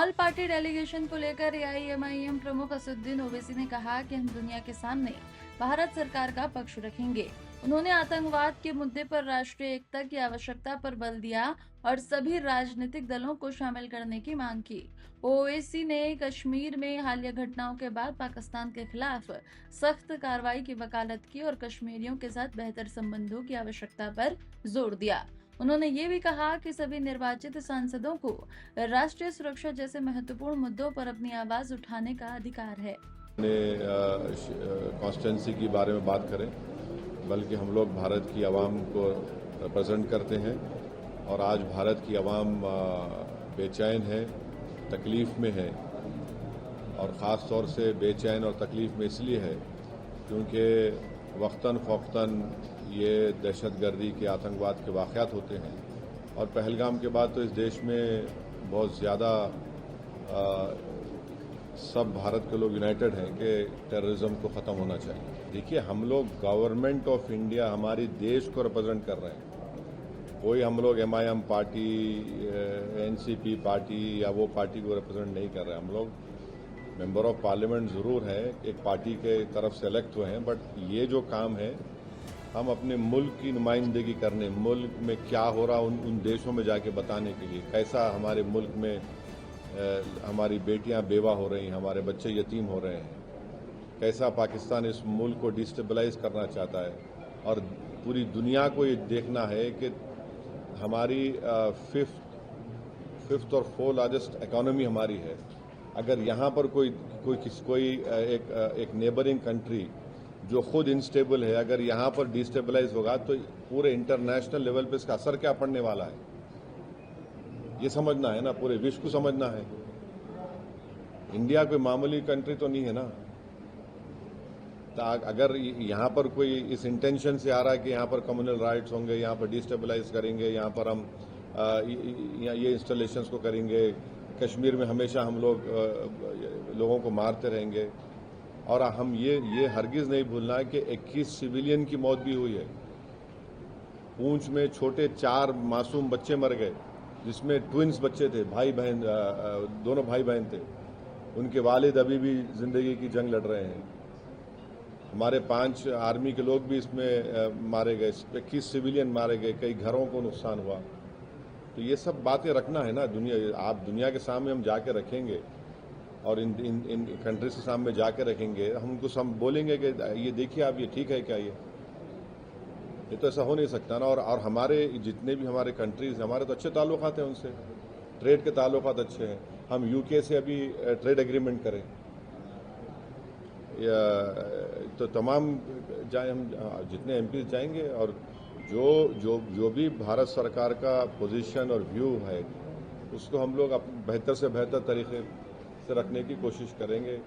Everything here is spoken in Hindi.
ऑल पार्टी डेलीगेशन को लेकर एआईएमआईएम प्रमुख असदुद्दीन ओवैसी ने कहा कि हम दुनिया के सामने भारत सरकार का पक्ष रखेंगे। उन्होंने आतंकवाद के मुद्दे पर राष्ट्रीय एकता की आवश्यकता पर बल दिया और सभी राजनीतिक दलों को शामिल करने की मांग की। ओवैसी ने कश्मीर में हालिया घटनाओं के बाद पाकिस्तान के खिलाफ सख्त कार्रवाई की वकालत की और कश्मीरियों के साथ बेहतर संबंधों की आवश्यकता पर जोर दिया। उन्होंने ये भी कहा कि सभी निर्वाचित सांसदों को राष्ट्रीय सुरक्षा जैसे महत्वपूर्ण मुद्दों पर अपनी आवाज उठाने का अधिकार है। कॉन्स्टिट्यूंसी के बारे में बात करें, बल्कि हम लोग भारत की आवाम को रिप्रेजेंट करते हैं और आज भारत की आवाम बेचैन है, तकलीफ में है और ख़ास तौर से बेचैन और तकलीफ में इसलिए है क्योंकि वक्तन फ़ौक़्तन ये दहशतगर्दी के आतंकवाद के वाक़यात होते हैं और पहलगाम के बाद तो इस देश में बहुत ज़्यादा सब भारत के लोग यूनाइटेड हैं कि टेररिज्म को ख़त्म होना चाहिए। देखिए, हम लोग गवर्नमेंट ऑफ इंडिया, हमारी देश को रिप्रेजेंट कर रहे हैं। कोई हम लोग एमआईएम पार्टी, एनसीपी पार्टी या वो पार्टी को रिप्रेजेंट नहीं कर रहे। हम लोग मेंबर ऑफ पार्लियामेंट ज़रूर हैं, एक पार्टी के तरफ से इलेक्ट हुए हैं, बट ये जो काम है हम अपने मुल्क की नुमाइंदगी करने, मुल्क में क्या हो रहा उन देशों में जाके बताने के लिए, कैसा हमारे मुल्क में हमारी बेटियां बेवा हो रही हैं, हमारे बच्चे यतीम हो रहे हैं, कैसा पाकिस्तान इस मुल्क को डिस्टेबलाइज करना चाहता है और पूरी दुनिया को ये देखना है कि हमारी फिफ्थ और फोर्थ लार्जेस्ट इकोनॉमी हमारी है। अगर यहाँ पर कोई एक नेबरिंग कंट्री जो खुद इनस्टेबल है, अगर यहाँ पर डिस्टेबलाइज होगा तो पूरे इंटरनेशनल लेवल पे इसका असर क्या पड़ने वाला है, ये समझना है ना, पूरे विश्व को समझना है। इंडिया कोई मामूली कंट्री तो नहीं है ना। अगर यहाँ पर कोई इस इंटेंशन से आ रहा है कि यहाँ पर कम्युनल राइट्स होंगे, यहाँ पर डिस्टेबलाइज करेंगे, यहाँ पर हम ये इंस्टॉलेशंस को करेंगे, कश्मीर में हमेशा हम लोगों को मारते रहेंगे, और हम ये हरगिज़ नहीं भूलना है कि 21 सिविलियन की मौत भी हुई है। पूंछ में छोटे 4 मासूम बच्चे मर गए, जिसमें ट्विंस बच्चे थे, भाई बहन, दोनों भाई बहन थे। उनके वालिद अभी भी जिंदगी की जंग लड़ रहे हैं। हमारे 5 आर्मी के लोग भी इसमें मारे गए, 21 सिविलियन मारे गए, कई घरों को नुकसान हुआ। तो ये सब बातें रखना है ना, दुनिया के सामने हम जाके रखेंगे और इन कंट्रीज के सामने जाके रखेंगे। हम उनको बोलेंगे कि ये देखिए आप, ये ठीक है क्या, ये तो ऐसा हो नहीं सकता ना। और हमारे जितने भी हमारे कंट्रीज, हमारे तो अच्छे ताल्लुकात हैं उनसे, ट्रेड के ताल्लुकात अच्छे हैं। हम यूके से अभी ट्रेड एग्रीमेंट करें तो तमाम जाए, हम जितने एमपी जाएंगे और जो भी भारत सरकार का पोजीशन और व्यू है उसको हम लोग बेहतर से बेहतर तरीके से रखने की कोशिश करेंगे।